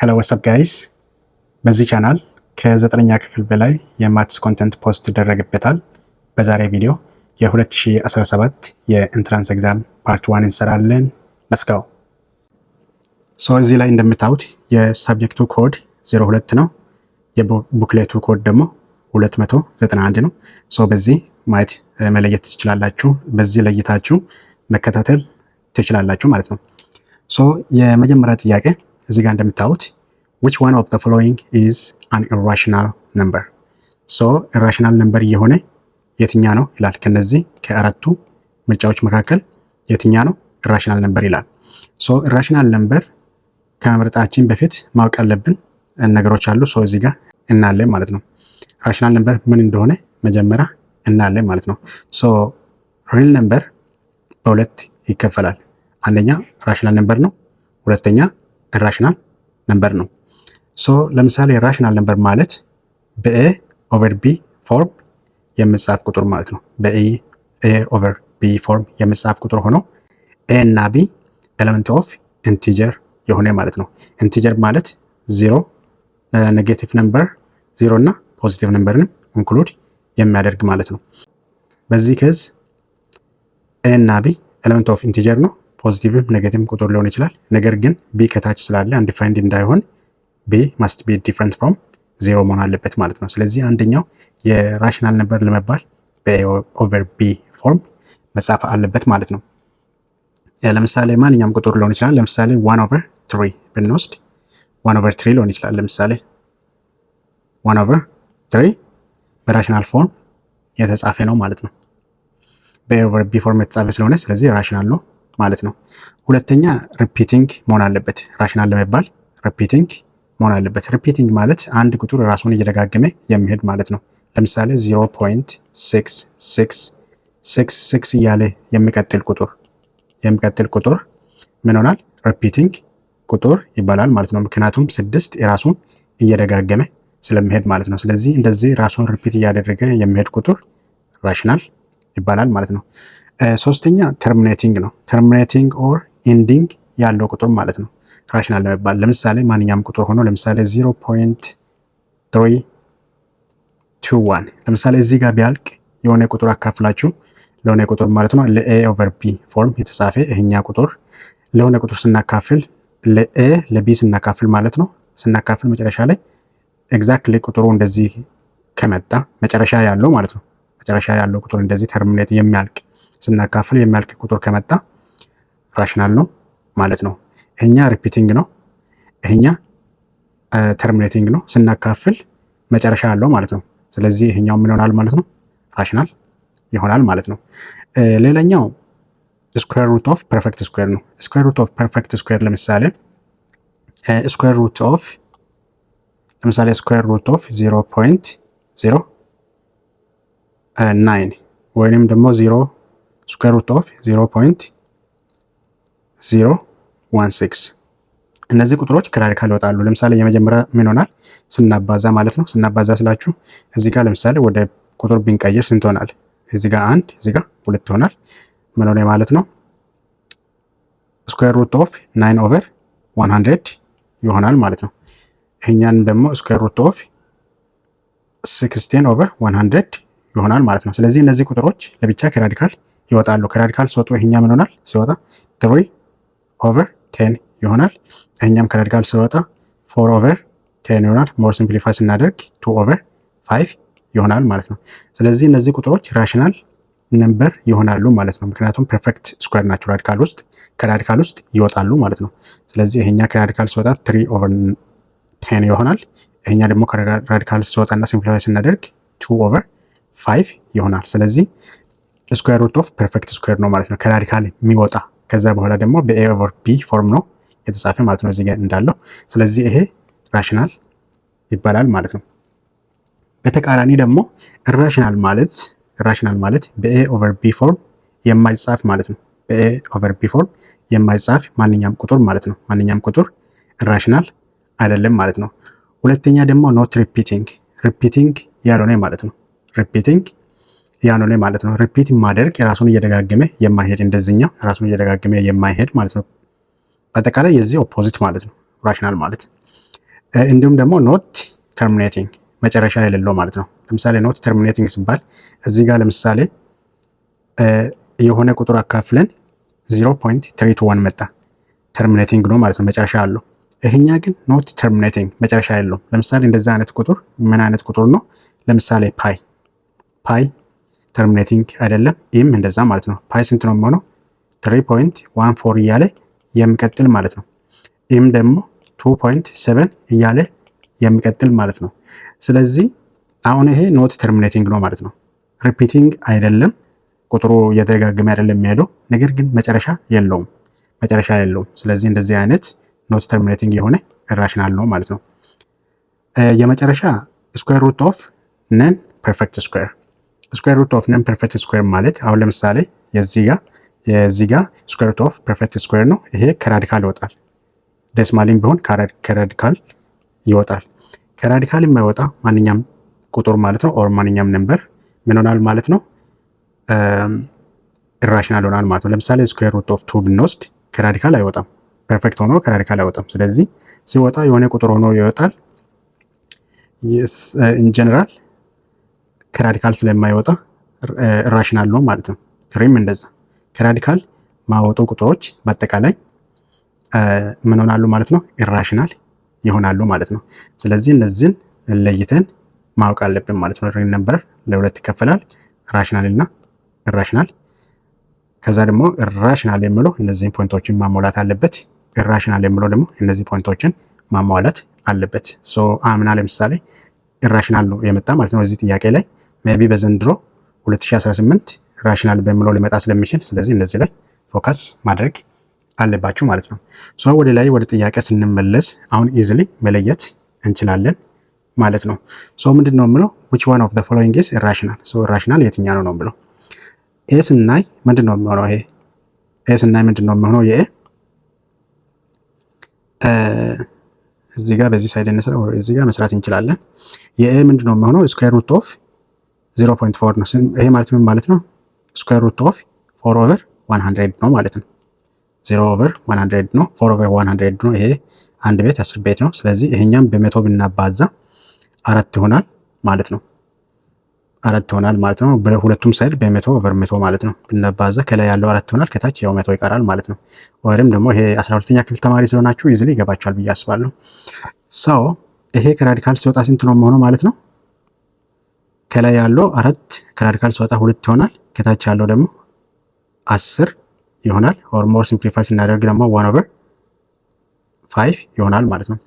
ሄሎ ዋትስአፕ ጋይስ። በዚህ ቻናል ከ9ኛ ክፍል በላይ የማትስ ኮንተንት ፖስት ይደረግበታል። በዛሬ ቪዲዮ የ2017 የኢንትራንስ ኤግዛም ፓርት 1 እንሰራለን። ሌትስ ጎ። እዚህ ላይ እንደምታዩት የሳብጀክቱ ኮድ 02 ነው። የቡክሌቱ ኮድ ደግሞ 291 ነው። በዚህ ማየት መለየት ትችላላችሁ። በዚህ ለይታችሁ መከታተል ትችላላችሁ ማለት ነው። የመጀመሪያ ጥያቄ እዚህ ጋር እንደምታዩት which one of the following is an irrational number? irrational number የሆነ የትኛ ነው ይላል። ከነዚህ ከአራቱ ምርጫዎች መካከል የትኛ ነው irrational number ይላል። irrational number ከመምረጣችን በፊት ማወቅ ያለብን ነገሮች አሉ። እዚህ ጋር እናያለን ማለት ነው። irrational number ምን እንደሆነ መጀመሪያ እናያለን ማለት ነው። real number በሁለት ይከፈላል። አንደኛ rational number ነው፣ ሁለተኛ irrational number ነው። ለምሳሌ rational number ማለት በa over b ፎርም የሚጻፍ ቁጥር ማለት ነው። በa over b ፎርም የሚጻፍ ቁጥር ሆኖ a እና b ኤሌመንት ኦፍ ኢንቲጀር የሆነ ማለት ነው። ኢንቲጀር ማለት 0 ኔጌቲቭ ነምበር 0 እና ፖዚቲቭ ነምበርን ኢንክሉድ የሚያደርግ ማለት ነው። በዚህ ኬዝ a እና b ኤሌመንት ኦፍ ኢንቲጀር ነው። ፖዚቲቭ ኔጌቲቭ ቁጥር ሊሆን ይችላል። ነገር ግን b ከታች ስላለ አንዲፋይንድ እንዳይሆን b must be different from 0 መሆን አለበት ማለት ነው። ስለዚህ አንደኛው የራሽናል ነበር ለመባል በ ኦቨር b ፎርም መጻፍ አለበት ማለት ነው። ለምሳሌ ማንኛውም ቁጥር ሊሆን ይችላል። ለምሳሌ 1 over 3 ብንወስድ 1 over 3 ሊሆን ይችላል። ለምሳሌ 1 over 3 በራሽናል ፎርም የተጻፈ ነው ማለት ነው። በ ኦቨር b ፎርም የተጻፈ ስለሆነ ስለዚህ ራሽናል ነው ማለት ነው። ሁለተኛ ሪፒቲንግ መሆን አለበት። ራሽናል ለመባል ሪፒቲንግ መሆን አለበት። ሪፒቲንግ ማለት አንድ ቁጥር ራሱን እየደጋገመ የሚሄድ ማለት ነው። ለምሳሌ 0.6666 እያለ የሚቀጥል ቁጥር ምን ሆናል? ሪፒቲንግ ቁጥር ይባላል ማለት ነው። ምክንያቱም 6 የራሱን እየደጋገመ ስለሚሄድ ማለት ነው። ስለዚህ እንደዚህ ራሱን ሪፒት እያደረገ የሚሄድ ቁጥር ራሽናል ይባላል ማለት ነው። ሶስተኛ ተርሚኔቲንግ ነው። ተርሚኔቲንግ ኦር ኢንዲንግ ያለው ቁጥር ማለት ነው ራሽናል ለመባል። ለምሳሌ ማንኛውም ቁጥር ሆኖ ለምሳሌ 0.321 ለምሳሌ እዚህ ጋር ቢያልቅ የሆነ ቁጥር አካፍላችሁ ለሆነ ቁጥር ማለት ነው ለa over b ፎርም የተጻፈ ይሄኛ ቁጥር ለሆነ ቁጥር ስናካፍል ለa ለb ስናካፍል ማለት ነው ስናካፍል መጨረሻ ላይ ኤግዛክትሊ ቁጥሩ እንደዚህ ከመጣ መጨረሻ ያለው ማለት ነው መጨረሻ ያለው ቁጥር እንደዚህ ተርሚኔት የሚያልቅ ስናካፍል የሚያልቅ ቁጥር ከመጣ ራሽናል ነው ማለት ነው። ይሄኛ ሪፒቲንግ ነው፣ ይሄኛ ተርሚኔቲንግ ነው። ስናካፍል መጨረሻ ያለው ማለት ነው። ስለዚህ ይሄኛው ምን ይሆናል ማለት ነው? ራሽናል ይሆናል ማለት ነው። ሌላኛው ስኩዌር ሩት ኦፍ ፐርፌክት ስኩዌር ነው። ስኩዌር ሩት ኦፍ ፐርፌክት ስኩዌር ለምሳሌ ስኩዌር ሩት ኦፍ 0.09 ወይንም ደግሞ 0 ስኩዌር ሩት ኦፍ 0.016 እነዚህ ቁጥሮች ከራዲካል ይወጣሉ። ለምሳሌ የመጀመሪያ ምን ይሆናል? ስናባዛ ማለት ነው። ስናባዛ ስላችሁ እዚህ ጋር ለምሳሌ ወደ ቁጥር ብንቀይር ስንት ይሆናል? እዚህ ጋር 1 እዚህ ጋር 2 ይሆናል። ምን ሆነ ማለት ነው? ስኩዌር ሩት ኦፍ 9 ኦቨር 100 ይሆናል ማለት ነው። ይሄኛን ደግሞ ስኩዌር ሩት ኦፍ 16 ኦቨር 100 ይሆናል ማለት ነው። ስለዚህ እነዚህ ቁጥሮች ለብቻ ከራዲካል ይወጣሉ። ከራዲካል ሲወጡ ይሄኛ ምን ይሆናል? ሲወጣ 3 ኦቨር 10 ይሆናል። ይሄኛም ከራዲካል ሲወጣ 4 ኦቨር 10 ይሆናል። ሞር ሲምፕሊፋይ ስናደርግ 2 ኦቨር 5 ይሆናል ማለት ነው። ስለዚህ እነዚህ ቁጥሮች ራሽናል ነምበር ይሆናሉ ማለት ነው። ምክንያቱም ፐርፌክት ስኩዌር ናቸው። ከራዲካል ውስጥ ይወጣሉ ማለት ነው። ስለዚህ ይሄኛ ከራዲካል ሲወጣ 3 ኦቨር 10 ይሆናል። ይሄኛ ደግሞ ከራዲካል ሲወጣና ሲምፕሊፋይ ስናደርግ 2 ኦቨር 5 ይሆናል። ስለዚህ ስኩዌር ሩት ኦፍ ፐርፌክት ስኩዌር ነው ማለት ነው፣ ከራዲካል የሚወጣ። ከዛ በኋላ ደግሞ በa over b ፎርም ነው የተጻፈ ማለት ነው እዚህ ጋር እንዳለው። ስለዚህ ይሄ ራሽናል ይባላል ማለት ነው። በተቃራኒ ደግሞ ኢራሽናል ማለት በa over b ፎርም የማይጻፍ ማለት ነው። በa over b ፎርም የማይጻፍ ማንኛውም ቁጥር ማለት ነው። ማንኛውም ቁጥር ኢራሽናል አይደለም ማለት ነው። ሁለተኛ ደግሞ ኖት ሪፒቲንግ ያልሆነ ማለት ነው። ሪፒቲንግ ያልሆነ ማለት ነው። ሪፒት ማድረግ የራሱን እየደጋገመ የማይሄድ እንደዚህኛው ራሱን እየደጋገመ የማይሄድ ማለት ነው። በአጠቃላይ የዚህ ኦፖዚት ማለት ነው ራሽናል ማለት። እንዲሁም ደግሞ ኖት ተርሚኔቲንግ መጨረሻ የሌለው ማለት ነው። ለምሳሌ ኖት ተርሚኔቲንግ ሲባል እዚህ ጋር ለምሳሌ የሆነ ቁጥር አካፍለን 0.321 መጣ፣ ተርሚኔቲንግ ነው ማለት ነው፣ መጨረሻ አለው። ይሄኛ ግን ኖት ተርሚኔቲንግ መጨረሻ የለውም። ለምሳሌ እንደዛ አይነት ቁጥር ምን አይነት ቁጥር ነው? ለምሳሌ ፓይ ተርሚኔቲንግ አይደለም። ይህም እንደዛ ማለት ነው። ፓይ ስንት ነው የሚሆነው? 3.14 እያለ የሚቀጥል ማለት ነው። ይህም ደግሞ 2.7 እያለ የሚቀጥል ማለት ነው። ስለዚህ አሁን ይሄ ኖት ተርሚኔቲንግ ነው ማለት ነው። ሪፒቲንግ አይደለም፣ ቁጥሩ እየተደጋገመ አይደለም የሚሄደው፣ ነገር ግን መጨረሻ የለውም። ስለዚህ እንደዚህ አይነት ኖት ተርሚኔቲንግ የሆነ ኢራሽናል ነው ማለት ነው። የመጨረሻ ስኩዌር ሩት ኦፍ ነን ፐርፌክት ስኩዌር። ስኩዌር ሩት ኦፍ ነን ፐርፌክት ስኩዌር ማለት አሁን ለምሳሌ የዚህ ጋር ስኩዌር ሩት ኦፍ ፐርፌክት ስኩዌር ነው። ይሄ ከራዲካል ይወጣል። ዴሲማሊም ቢሆን ከራዲካል ይወጣል። ከራዲካል የማይወጣ ማንኛውም ቁጥር ማለት ነው ኦር ማንኛውም ነምበር ምን ሆናል ማለት ነው? ኢራሽናል ሆናል ማለት ነው። ለምሳሌ ስኩዌር ሩት ኦፍ 2 ብንወስድ ከራዲካል አይወጣም። ፐርፌክት ሆኖ ከራዲካል አይወጣም። ስለዚህ ሲወጣ የሆነ ቁጥር ሆኖ ይወጣል። ኢን ጀነራል ከራዲካል ስለማይወጣ ኢራሽናል ነው ማለት ነው። ትሪም እንደዛ ከራዲካል ማወጡ ቁጥሮች በአጠቃላይ ምን ሆናሉ ማለት ነው? ኢራሽናል ይሆናሉ ማለት ነው። ስለዚህ እነዚህን ለይተን ማወቅ አለብን ማለት ነው። ሪል ነምበር ለሁለት ይከፈላል፣ ራሽናል እና ኢራሽናል። ከዛ ደግሞ ኢራሽናል የሚለው እነዚህን ፖይንቶችን ማሟላት አለበት። ኢራሽናል የሚለው ደግሞ እነዚህ ፖይንቶችን ማሟላት አለበት። ሶ አምና ለምሳሌ ኢራሽናል ነው የመጣ ማለት ነው እዚህ ጥያቄ ላይ። ሜቢ በዘንድሮ 2018 ራሽናል በሚለው ሊመጣ ስለሚችል ስለዚህ እነዚህ ላይ ፎከስ ማድረግ አለባችሁ ማለት ነው። ሶ ወደ ላይ ወደ ጥያቄ ስንመለስ አሁን ኢዚሊ መለየት እንችላለን ማለት ነው። ሶ ምንድነው የምለው which one of the following is irrational? ሶ ኢራሽናል የትኛው ነው የምለው ኤ ስናይ ምንድነው የሚሆነው? ይሄ ኤ ስናይ ምንድነው የሚሆነው? የኤ እዚህ ጋር በዚህ ሳይድ እንስራ፣ እዚህ ጋር መስራት እንችላለን። የኤ ምንድነው የሚሆነው? ስኩዌር ሩት ኦፍ 0.4 ነው። ይሄ ማለት ምን ማለት ነው? ስኩዌር ሩት ኦፍ 4/100 ነው ማለት ነው። 0/100 ነው፣ 4/100 ነው። ይሄ አንድ ቤት 10 ቤት ነው። ስለዚህ ይሄኛም በመቶ ብናባዛ 4 ይሆናል ማለት ነው። 4 ይሆናል ማለት ነው። በሁለቱም ሳይድ በ100/100 ማለት ነው ብናባዛ ከላይ ያለው 4 ይሆናል፣ ከታች ያው 100 ይቀራል ማለት ነው። ወይም ደግሞ ይሄ 12ኛ ክፍል ተማሪ ስለሆናችሁ ኢዚሊ ይገባችኋል ብዬ አስባለሁ። ሰው ይሄ ከራዲካል ሲወጣ ስንት ነው የሚሆነው ማለት ነው? ከላይ ያለው 4 ከራዲካል ሲወጣ 2 ይሆናል፣ ከታች ያለው ደግሞ 10 ይሆናል። ኦር ሞር ሲምፕሊፋይ ስናደርግ ደግሞ 1/5 ይሆናል ማለት ነው።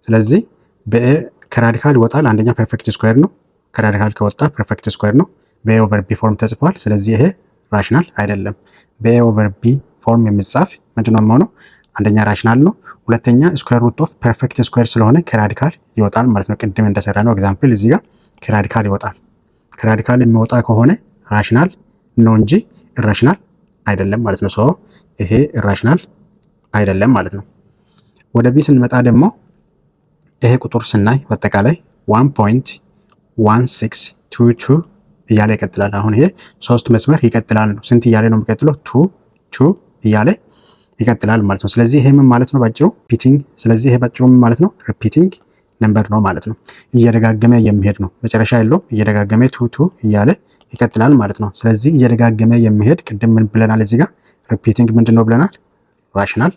ስለዚህ በኤ ከራዲካል ይወጣል። አንደኛ ፐርፌክት ስኩዌር ነው። ከራዲካል ከወጣ ፐርፌክት ስኩዌር ነው። በኤ ኦቨር ቢ ፎርም ተጽፏል። ስለዚህ ይሄ ራሽናል አይደለም። በኤ ኦቨር ቢ ፎርም የሚጻፍ ምንድነው የሚሆነው? አንደኛ ራሽናል ነው። ሁለተኛ ስኩዌር ሩት ኦፍ ፐርፌክት ስኩዌር ስለሆነ ከራዲካል ይወጣል ማለት ነው። ቅድም እንደሰራ ነው ኤግዛምፕል እዚህ ጋር ከራዲካል ይወጣል። ከራዲካል የሚወጣ ከሆነ ራሽናል ነው እንጂ ኢራሽናል አይደለም ማለት ነው። ሶ ይሄ ኢራሽናል አይደለም ማለት ነው። ወደ ቢ ስንመጣ ደግሞ ይሄ ቁጥር ስናይ በአጠቃላይ 1.1622 እያለ ይቀጥላል። አሁን ይሄ 3 መስመር ይቀጥላል ነው። ስንት እያለ ነው የሚቀጥለው? 2 እያለ ይቀጥላል ማለት ነው። ስለዚህ ይሄ ምን ማለት ነው ባጭሩ? ሪፒቲንግ። ስለዚህ ይሄ ባጭሩ ምን ማለት ነው? ሪፒቲንግ ነምበር ነው ማለት ነው። እየደጋገመ የሚሄድ ነው። መጨረሻ የለውም። እየደጋገመ 2 እያለ ይቀጥላል ማለት ነው። ስለዚህ እየደጋገመ የሚሄድ ቅድም ምን ብለናል? እዚህ ጋር ሪፒቲንግ ምንድን ነው ብለናል? ራሽናል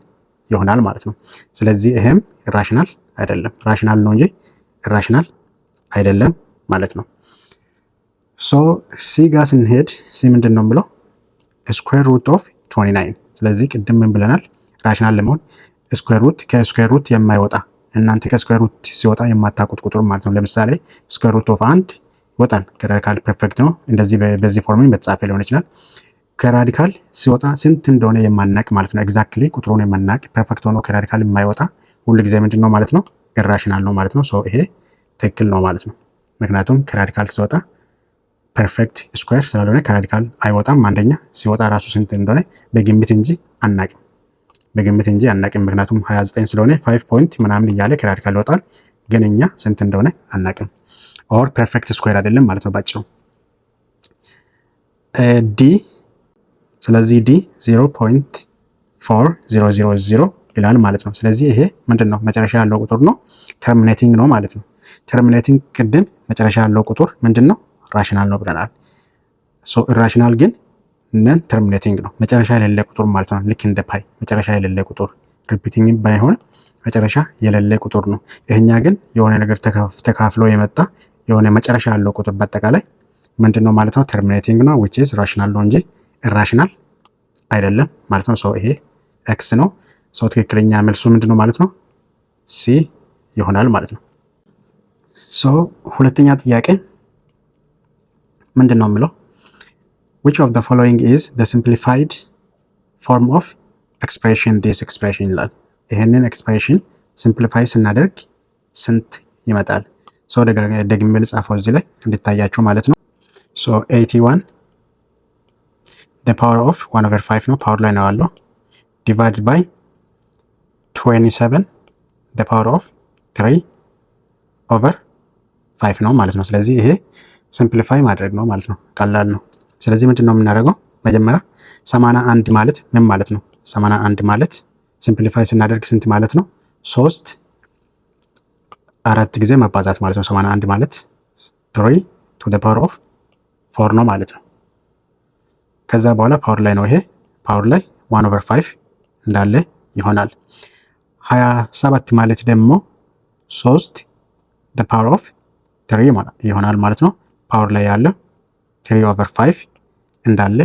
ይሆናል ማለት ነው። ስለዚህ ይሄም ኢራሽናል አይደለም። ራሽናል ነው እንጂ ኢራሽናል አይደለም ማለት ነው። ሶ ሲ ጋር ስንሄድ ሲ ምንድን ነው ብለው ስኩዌር ሩት ኦፍ 29። ስለዚህ ቅድም ምን ብለናል? ራሽናል ለመሆን ስኩዌር ሩት ከስኩዌር ሩት የማይወጣ እናንተ ከስኩዌር ሩት ሲወጣ የማታውቁት ቁጥር ማለት ነው። ለምሳሌ ስኩዌር ሩት ኦፍ 1 ይወጣል፣ ከራዲካል ፐርፌክት ነው። እንደዚህ በዚህ ፎርም በተጻፈ ሊሆን ይችላል። ከራዲካል ሲወጣ ስንት እንደሆነ የማናቅ ማለት ነው። ኤግዛክትሊ ቁጥሩን የማናቅ ፐርፌክት ሆኖ ከራዲካል የማይወጣ ሁሉ ጊዜ ምንድን ነው ማለት ነው? ኢራሽናል ነው ማለት ነው። ሶ ይሄ ትክክል ነው ማለት ነው። ምክንያቱም ከራዲካል ሲወጣ ፐርፌክት ስኩዌር ስላልሆነ ከራዲካል አይወጣም። አንደኛ ሲወጣ ራሱ ስንት እንደሆነ በግምት እንጂ አናቅም። ምክንያቱም 29 ስለሆነ 5 ፖይንት ምናምን እያለ ከራዲካል ይወጣል፣ ግን እኛ ስንት እንደሆነ አናቅም። ኦር ፐርፌክት ስኩዌር አይደለም ማለት ነው ባጭሩ። ዲ ስለዚህ ዲ 0.4000 ይላል ማለት ነው። ስለዚህ ይሄ ምንድን ነው? መጨረሻ ያለው ቁጥር ነው፣ ተርሚኔቲንግ ነው ማለት ነው። ተርሚኔቲንግ ቅድም መጨረሻ ያለው ቁጥር ምንድን ነው? ራሽናል ነው ብለናል። ሶ ኢራሽናል ግን ነን ተርሚኔቲንግ ነው፣ መጨረሻ የሌለ ቁጥር ማለት ነው። ልክ እንደ ፓይ መጨረሻ የሌለ ቁጥር ሪፒቲንግ ባይሆን መጨረሻ የሌለ ቁጥር ነው። ይሄኛ ግን የሆነ ነገር ተካፍሎ የመጣ የሆነ መጨረሻ ያለው ቁጥር በአጠቃላይ ምንድን ነው ማለት ነው? ተርሚኔቲንግ ነው which is ራሽናል ነው እንጂ ኢራሽናል አይደለም ማለት ነው። ሶ ይሄ ኤክስ ነው። ሶ ትክክለኛ መልሱ ምንድን ነው ማለት ነው? ሲ ይሆናል ማለት ነው። ሶ ሁለተኛ ጥያቄ ምንድን ነው የሚለው which of the following is the simplified form of expression this expression ይላል። ይሄንን ኤክስፕሬሽን ሲምፕሊፋይ ስናደርግ ስንት ይመጣል? ሶ ደግሜ ልጻፈው እዚህ ላይ እንድታያችሁ ማለት ነው። ሶ 81 the power of 1/5 ነው፣ ፓወር ላይ ነው ያለው divided by 27 the power of 3/5 ነው ማለት ነው። ስለዚህ ይሄ ሲምፕሊፋይ ማድረግ ነው ማለት ነው፣ ቀላል ነው። ስለዚህ ምንድን ነው የምናደርገው? መጀመሪያ 81 ማለት ምን ማለት ነው? 81 ማለት ሲምፕሊፋይ ስናደርግ ስንት ማለት ነው? 3 4 ጊዜ መባዛት ማለት ነው። 81 ማለት 3 to the power of 4 ነው ማለት ነው። ከዛ በኋላ ፓወር ላይ ነው፣ ይሄ ፓወር ላይ 1/5 እንዳለ ይሆናል። 27 ማለት ደግሞ 3 the power of 3 ይሆናል ማለት ነው። ፓወር ላይ ያለው 3/5 እንዳለ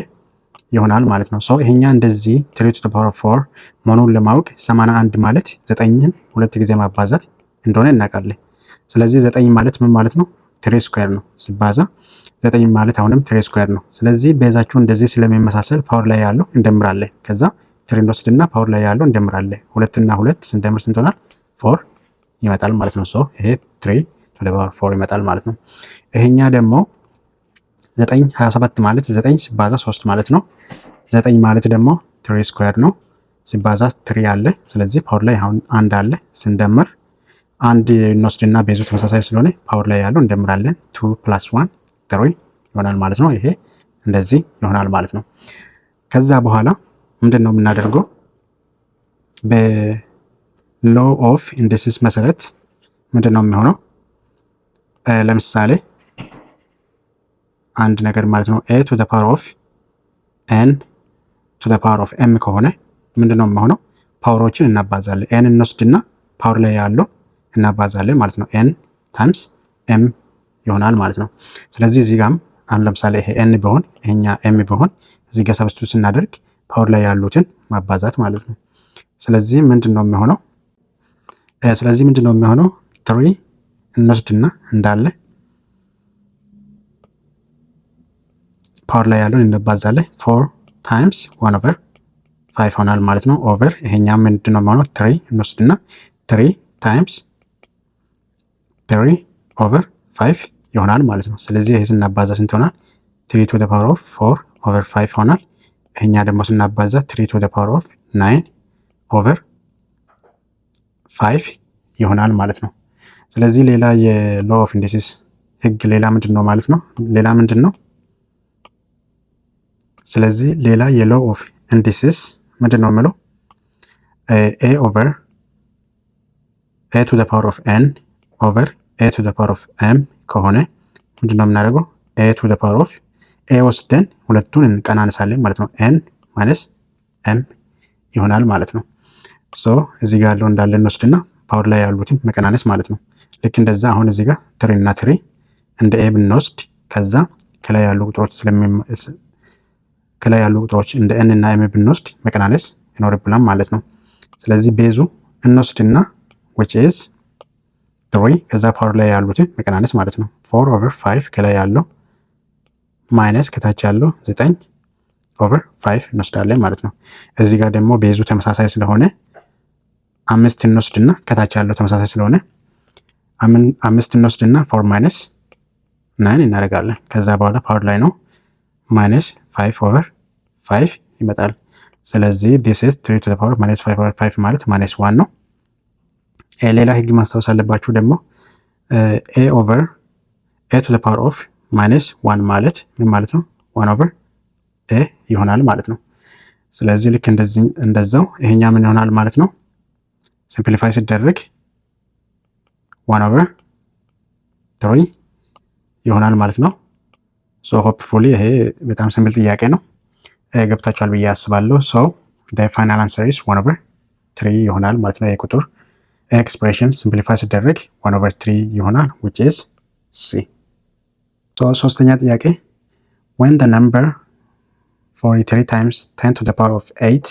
ይሆናል ማለት ነው። ሶ ይሄኛ እንደዚህ 3 to the power of 4 መሆኑን ለማወቅ 81 ማለት 9ን 2 ጊዜ ማባዛት እንደሆነ እናውቃለን። ስለዚህ 9 ማለት ምን ማለት ነው? 3 ስኩዌር ነው ሲባዛ 9 ማለት አሁንም 3 ስኩዌር ነው። ስለዚህ ቤዛቸው እንደዚህ ስለሚመሳሰል ፓወር ላይ ያለው እንደምራለን። ከዛ 3 እንወስድና ፓወር ላይ ያለው እንደምራለን። 2 እና 2 ስንደምር ስንት ይሆናል? 4 ይመጣል ማለት ነው። ሶ ይሄ 3 to the power of 4 ይመጣል ማለት ነው። ይሄኛ ደግሞ 9 27 ማለት 9 ሲባዛ 3 ማለት ነው። 9 ማለት ደግሞ 3 ስኩዌር ነው ሲባዛ 3 አለ። ስለዚህ ፓወር ላይ አሁን አንድ አለ፣ ስንደምር አንድ እንወስድና ቤዙ ተመሳሳይ ስለሆነ ፓወር ላይ ያለው እንደምራለን። 2 + 1 3 ይሆናል ማለት ነው። ይሄ እንደዚህ ይሆናል ማለት ነው። ከዛ በኋላ ምንድን ነው የምናደርገው? በሎው ኦፍ ኢንዲስስ መሰረት ምንድን ነው የሚሆነው? ለምሳሌ አንድ ነገር ማለት ነው a to the power of n to the power of m ከሆነ ምንድን ነው የሚሆነው? ፓወሮችን እናባዛለን። n እንወስድና ፓወር ላይ ያለው እናባዛለን ማለት ነው። n ታይምስ m ይሆናል ማለት ነው። ስለዚህ እዚህ ጋርም አሁን ለምሳሌ ይሄ n ቢሆን ይሄኛ m ቢሆን እዚህ ጋር ሰብስቲቱት ስናደርግ ፓወር ላይ ያሉትን ማባዛት ማለት ነው። ስለዚህ ምንድን ነው የሚሆነው? 3 እንወስድና እንዳለ ፓወር ላይ ያለውን እናባዛለን። 4 ታይምስ 1/5 ሆናል ማለት ነው። ኦቨር ይሄኛ ምንድን ነው የሚሆነው? 3 እንወስድና 3 ታይምስ 3/5 ይሆናል ማለት ነው። ስለዚህ ይሄ ስናባዛ ስንት ይሆናል? 3 to the power of 4/5 ይሆናል። ይሄኛ ደግሞ ስናባዛ 3 to the power of 9/5 ይሆናል ማለት ነው። ስለዚህ ሌላ የሎው ኦፍ ኢንዲስስ ህግ ሌላ ምንድን ነው ማለት ነው? ሌላ ምንድን ነው? ስለዚህ ሌላ የሎው ኦፍ ኢንዲስስ ምንድን ነው የሚለው? a to the power of n over a to the power of m ከሆነ ምንድን ነው የምናደርገው? a to the power of a ወስደን ሁለቱን እንቀናንሳለን ማለት ነው። n ማይነስ m ይሆናል ማለት ነው። ሶ እዚህ ጋር ያለው እንዳለ እንወስድና ፓወር ላይ ያሉትን መቀናነስ ማለት ነው። ልክ እንደዛ አሁን እዚህ ጋር 3 እና 3 እንደ a ብንወስድ ከዛ ከላይ ያሉ ቁጥሮች እንደ n እና m ብንወስድ መቀናነስ ይኖርብናል ማለት ነው። ስለዚህ ቤዙ እንወስድና which is 3 ከዛ ፓወር ላይ ያሉትን መቀናነስ ማለት ነው። 4/5 ከላይ ያለው ማይነስ ከታች ያለው 9/5 እንወስዳለን ማለት ነው። እዚህ ጋር ደግሞ ቤዙ ተመሳሳይ ስለሆነ 5 እንወስድና ከታች ያለው ተመሳሳይ ስለሆነ 5 እንወስድና 4 ማይነስ 9 እናደርጋለን። ከዛ በኋላ ፓወር ላይ ነው ማይነስ 5/5 ይመጣል። ስለዚህ this is 3 to the power minus 5/5 ማለት ማይነስ 1 ነው። ሌላ ህግ ማስታወስ አለባችሁ ደግሞ a over a to the power of minus 1 ማለት ምን ማለት ነው? 1/a ይሆናል ማለት ነው። ስለዚህ ልክ እንደዛው ይሄኛ ምን ይሆናል ማለት ነው? ሲምፕሊፋይ ሲደረግ 1/3 ይሆናል ማለት ነው። ሶ ሆፕፉሊ ይሄ በጣም ሲምፕል ጥያቄ ነው፣ ገብታችኋል ብዬ አስባለሁ። ሶ the final answer is 1/3 ይሆናል ማለት ነው። ይሄ ቁጥር ኤክስፕሬሽን ሲምፕሊፋይ ሲደረግ 1/3 ይሆናል which is C። ሶ ሶስተኛ ጥያቄ when the number 43 times 10 to the power of 8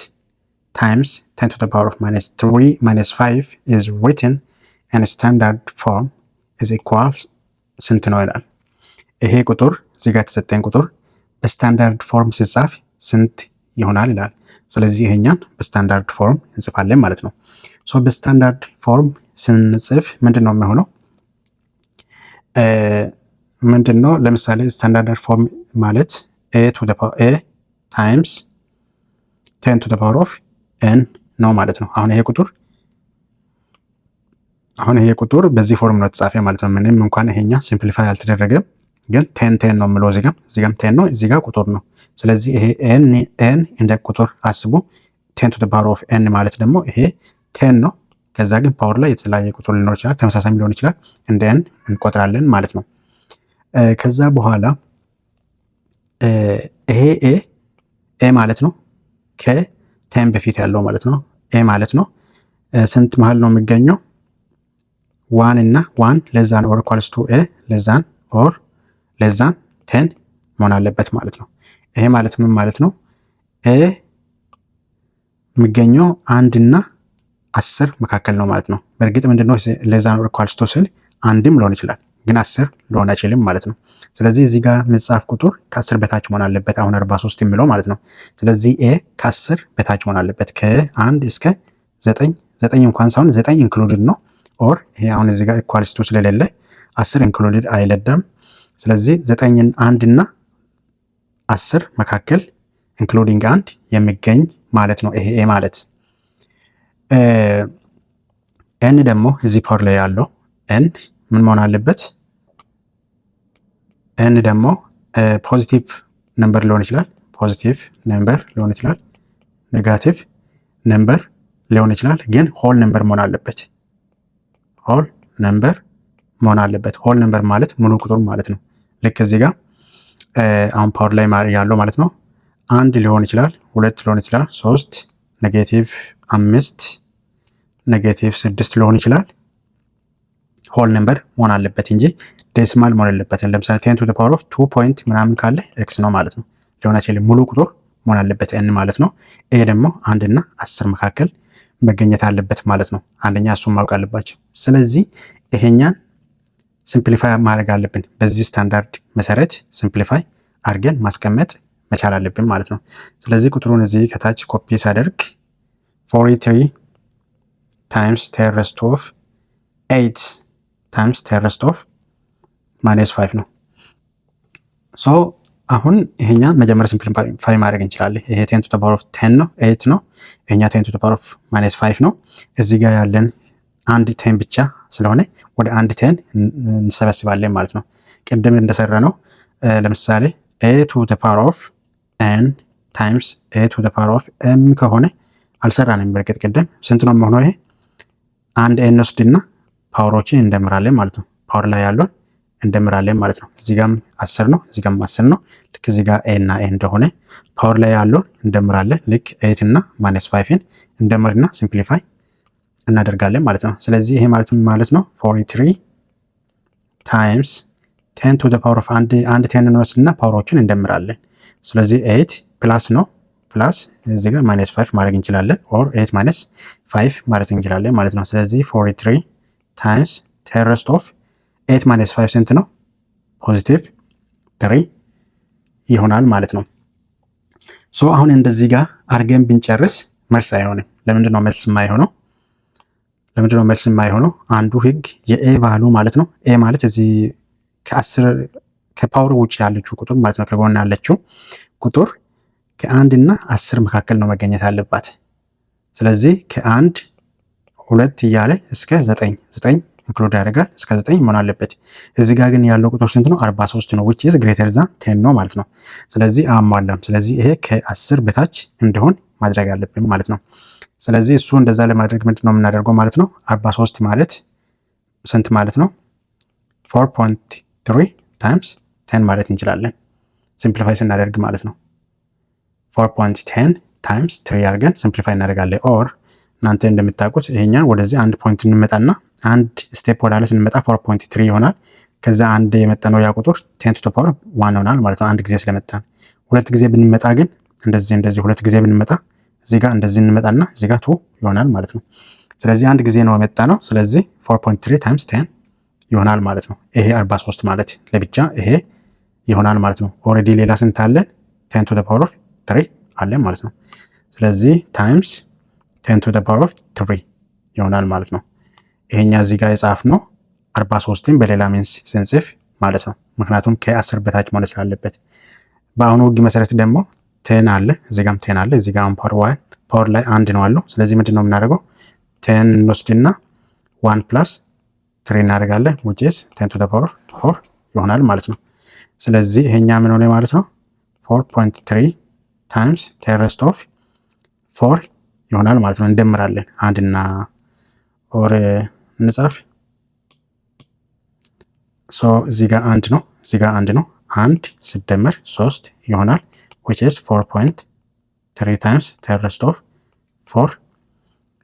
times 10 to the power of -3 - 5 is written in standard form is equals ስንት ነው ይላል። ይሄ ቁጥር እዚህ ጋር የተሰጠን ቁጥር በስታንዳርድ ፎርም ሲጻፍ ስንት ይሆናል ይላል። ስለዚህ ይሄኛን በስታንዳርድ ፎርም እንጽፋለን ማለት ነው። ሶ በስታንዳርድ ፎርም ስንጽፍ ምንድነው የሚሆነው? ምንድነው ለምሳሌ ስታንዳርድ ፎርም ማለት a times 10 to the power of n ነው ማለት ነው። አሁን ይሄ ቁጥር በዚህ ፎርም ነው የተጻፈ ማለት ነው። ምንም እንኳን ይሄኛ ሲምፕሊፋይ አልተደረገም፣ ግን 10 ነው የምለው እዚህም 10 ነው፣ እዚህ ጋር ቁጥር ነው። ስለዚህ ይሄ n እንደ ቁጥር አስቡ። 10 to the power of n ማለት ደግሞ ይሄ 10 ነው። ከዛ ግን ፓወር ላይ የተለያየ ቁጥር ሊኖር ይችላል፣ ተመሳሳይ ሊሆን ይችላል። እንደ n እንቆጥራለን ማለት ነው። ከዛ በኋላ ይሄ a ማለት ነው ከ10 በፊት ያለው ማለት ነው። a ማለት ነው ስንት መሃል ነው የሚገኘው? 1 እና 1 ለዛን ኦር ኢኳልስ ቱ a ለዛን ኦር ለዛን 10 መሆን አለበት ማለት ነው። ይሄ ማለት ምን ማለት ነው? a የሚገኘው 1 እና 10 መካከል ነው ማለት ነው። በእርግጥ ምንድነው ለዛን ኦር ኢኳልስ ቱ ስል አንድም ሊሆን ይችላል፣ ግን 10 ሊሆን አይችልም ማለት ነው። ስለዚህ እዚህ ጋር መጻፍ ቁጥር ከ10 በታች መሆን አለበት። አሁን 43 የሚለው ማለት ነው። ስለዚህ a ከ10 በታች መሆን አለበት። ከ1 እስከ 9 እንኳን ሳይሆን 9 ኢንክሉድድ ነው። ኦር ይሄ አሁን እዚህ ጋር ኢኳልስ ቱ ስለሌለ 10 ኢንክሉድድ አይደለም። ስለዚህ 9 1 እና 10 መካከል ኢንክሉዲንግ 1 የሚገኝ ማለት ነው ይሄ a ማለት። n ደግሞ እዚህ ፓወር ላይ ያለው n ምን መሆን አለበት? n ደግሞ ፖዚቲቭ ነምበር ሊሆን ይችላል፣ ፖዚቲቭ ነምበር ሊሆን ይችላል፣ ኔጋቲቭ ነምበር ሊሆን ይችላል። ግን ሆል ነምበር መሆን አለበት። ሆል ነምበር መሆን አለበት። ሆል ነምበር ማለት ሙሉ ቁጥር ማለት ነው። ልክ እዚህ ጋር አሁን ፓወር ላይ ያለው ማለት ነው 1 ሊሆን ይችላል፣ 2 ሊሆን ይችላል፣ 3 ኔጌቲቭ 5 ኔጌቲቭ 6 ሊሆን ይችላል። ሆል ነምበር መሆን አለበት እንጂ ዴሲማል መሆን አለበት። ለምሳሌ 10 to the power of 2 point ምናምን ካለ x ነው ማለት ነው። ሊሆን አይችልም። ሙሉ ቁጥር መሆን አለበት n ማለት ነው። ይሄ ደግሞ 1 እና 10 መካከል መገኘት አለበት ማለት ነው። አንደኛ እሱን ማወቅ አለባቸው። ስለዚህ ይሄኛን ሲምፕሊፋይ ማድረግ አለብን። በዚህ ስታንዳርድ መሰረት ሲምፕሊፋይ አድርገን ማስቀመጥ መቻል አለብን ማለት ነው። ስለዚህ ቁጥሩን እዚህ ከታች ኮፒ ሳደርግ 43 times 10 raised to 8 times 10 raised to -5 ነው። ሶ አሁን ይሄኛን መጀመሪያ ሲምፕሊፋይ ማድረግ እንችላለን። ይሄ 10 to the power of 10 ነው፣ 8 ነው። ይሄኛ 10 to the power of -5 ነው። እዚህ ጋር ያለን አንድ 10 ብቻ ስለሆነ ወደ አንድ 10 እንሰበስባለን ማለት ነው። ቅድም እንደሰራ ነው። ለምሳሌ a to the power of n times a to the power of m ከሆነ አልሰራንም። በርግጥ ቅድም ስንት ነው የሚሆነው? ይሄ አንድ n ወስድና ፓወሮችን እንደምራለን ማለት ነው። ፓወር ላይ ያለው እንደምራለን ማለት ነው። እዚህ ጋርም 10 ነው፣ እዚህ ጋርም 10 ነው። ልክ እዚህ ጋር a እና a እንደሆነ ፓወር ላይ ያለው እንደምራለን። ልክ 8 እና -5ን እንደምርና ሲምፕሊፋይ እናደርጋለን ማለት ነው። ስለዚህ ይሄ ማለት ነው 43 times 10 to the power of አንድ 10 እንወስድና ፓወሮችን እንደምራለን። ስለዚህ 8 ፕላስ ነው፣ ፕላስ እዚህ ጋር -5 ማድረግ እንችላለን። ኦር 8 -5 ማድረግ እንችላለን ማለት ነው። ስለዚህ 43 times 10 raised to 8 -5 ስንት ነው? ፖዚቲቭ 3 ይሆናል ማለት ነው። ሶ አሁን እንደዚህ ጋር አድርገን ብንጨርስ መልስ አይሆንም። ለምንድን ነው መልስ የማይሆነው? አንዱ ህግ የኤ ቫሉ ማለት ነው። ኤ ማለት እዚህ ከ10 ከፓወር ውጭ ያለችው ቁጥር ማለት ነው። ከጎን ያለችው ቁጥር ከ1 እና 10 መካከል ነው መገኘት አለባት። ስለዚህ ከ1 2 እያለ እስከ 9 ኢንክሉድ ያደርጋል። እስከ 9 መሆን አለበት። እዚህ ጋር ግን ያለው ቁጥር ስንት ነው? 43 ነው which is greater than 10 ነው ማለት ነው። ስለዚህ አሟላም። ስለዚህ ይሄ ከ10 በታች እንዲሆን ማድረግ አለብን ማለት ነው። ስለዚህ እሱ እንደዛ ለማድረግ ምንድነው የምናደርገው ማለት ነው 43 ማለት ስንት ማለት ነው 4.3 ታይምስ 10 ማለት እንችላለን ሲምፕሊፋይ ስናደርግ ማለት ነው 4.10 ታይምስ 3 አድርገን ሲምፕሊፋይ እናደርጋለን። ኦር እናንተ እንደምታውቁት ይሄኛ ወደዚህ አንድ ፖይንት እንመጣና አንድ ስቴፕ ወዳለ ስንመጣ 4.3 ይሆናል። ከዛ አንድ የመጣነው ያ ቁጥር 10 to the power 1 ይሆናል ማለት ነው አንድ ጊዜ ስለመጣን። ሁለት ጊዜ ብንመጣ ግን እንደዚህ ሁለት ጊዜ ብንመጣ እዚህ ጋር እንደዚህ እንመጣና እዚህ ጋር 2 ይሆናል ማለት ነው። ስለዚህ አንድ ጊዜ ነው የመጣነው። ስለዚህ 4.3 ታይምስ 10 ይሆናል ማለት ነው። ይሄ 43 ማለት ለብቻ ይሄ ይሆናል ማለት ነው። ኦሬዲ ሌላ ስንት አለን 10 to the power of 3 አለ ማለት ነው። ስለዚህ ታይምስ 10 to the power of 3 ይሆናል ማለት ነው። ይሄኛ እዚህ ጋር የጻፍነው 43ን በሌላ ሚንስ ስንጽፍ ማለት ነው። ምክንያቱም ከ10 በታች መሆን ስላለበት። በአሁኑ ህግ መሰረት ደግሞ 10 አለ እዚህ ጋርም 10 አለ እዚህ ጋርም ፓወር ላይ አንድ ነው አለው። ስለዚህ ምንድነው የምናደርገው 10 እንወስድና 1 + 3 እናደርጋለን which is 10 to the power of 4 ይሆናል ማለት ነው። ስለዚህ ይሄኛ ምን ሆነ ማለት ነው 4.3 ታይምስ 10 raised to 4 ይሆናል ማለት ነው። እንደምራለን አንድና ኦር እንጻፍ ሶ እዚህ ጋር አንድ ነው እዚህ ጋር አንድ ነው አንድ ሲደመር 3 ይሆናል which is 4.3 times 10 raised to 4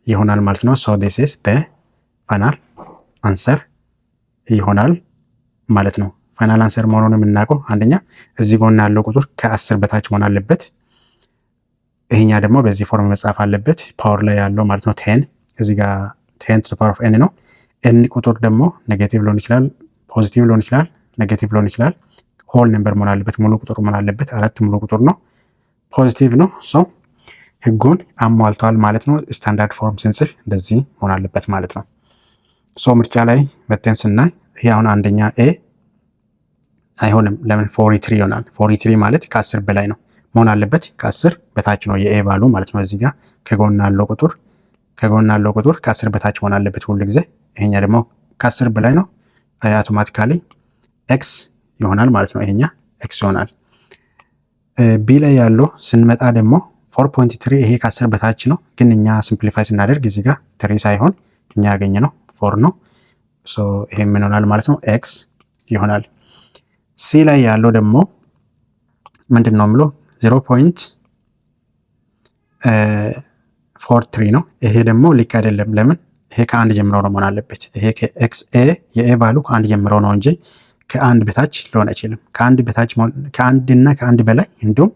ይሆናል ማለት ነው። so this is the final answer ይሆናል ማለት ነው። ፋይናል አንሰር መሆኑን የምናውቀው አንደኛ እዚህ ጎን ያለው ቁጥር ከ10 በታች መሆን አለበት። ይሄኛ ደግሞ በዚህ ፎርም መጻፍ አለበት ፓወር ላይ ያለው ማለት ነው 10 እዚህ ጋር 10 to the power of n ነው። n ቁጥር ደግሞ ኔጌቲቭ ሊሆን ይችላል ፖዚቲቭ ሊሆን ይችላል ኔጌቲቭ ሊሆን ይችላል። ሆል ነምበር መሆን አለበት ሙሉ ቁጥር መሆን አለበት። አራት ሙሉ ቁጥር ነው ፖዚቲቭ ነው። ሶ ህጉን አሟልቷል ማለት ነው። ስታንዳርድ ፎርም ስንጽፍ እንደዚህ መሆን አለበት ማለት ነው። ሶ ምርጫ ላይ መተን ስናይ ይሄ አሁን አንደኛ ኤ አይሆንም። ለምን 43 ይሆናል 43 ማለት ከ10 በላይ ነው መሆን አለበት። ከ10 በታች ነው የኤ ቫሉ ማለት ነው። እዚህ ጋር ከጎን ያለው ቁጥር ከ10 በታች መሆን አለበት ሁሉ ጊዜ። ይሄኛ ደግሞ ከ10 በላይ ነው አውቶማቲካሊ ኤክስ ይሆናል ማለት ነው። ይሄኛ ኤክስ ይሆናል። ቢ ላይ ያለው ስንመጣ ደግሞ 4.3 ይሄ ከ10 በታች ነው፣ ግን እኛ ሲምፕሊፋይ ስናደርግ እዚህ ጋር 3 ሳይሆን እኛ ያገኘነው 4 ነው። ሶ ይሄ ምን ይሆናል ማለት ነው ኤክስ ይሆናል። ሲ ላይ ያለው ደግሞ ምንድነው የምለው 0.43 ነው። ይሄ ደግሞ ልክ አይደለም። ለምን ይሄ ከአንድ ጀምሮ ነው መሆን አለበት። ይሄ ከኤክስ ኤ የኤ ቫሉ ከአንድ ጀምሮ ነው እንጂ ከአንድ በታች ሊሆን አይችልም። ከአንድ በታች ከአንድና ከአንድ በላይ እንዲሁም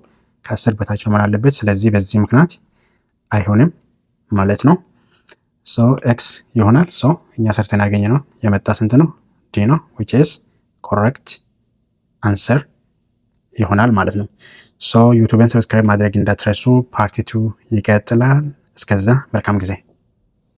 ከ10 በታች መሆን አለበት። ስለዚህ በዚህ ምክንያት አይሆንም ማለት ነው። ሶ ኤክስ ይሆናል። ሶ እኛ ሰርተን ያገኘነው የመጣ ስንት ነው ዲ ነው which is correct answer ይሆናል ማለት ነው። ሶ ዩቲዩብን ሰብስክራይብ ማድረግ እንዳትረሱ። ፓርት 2 ይቀጥላል። እስከዛ መልካም ጊዜ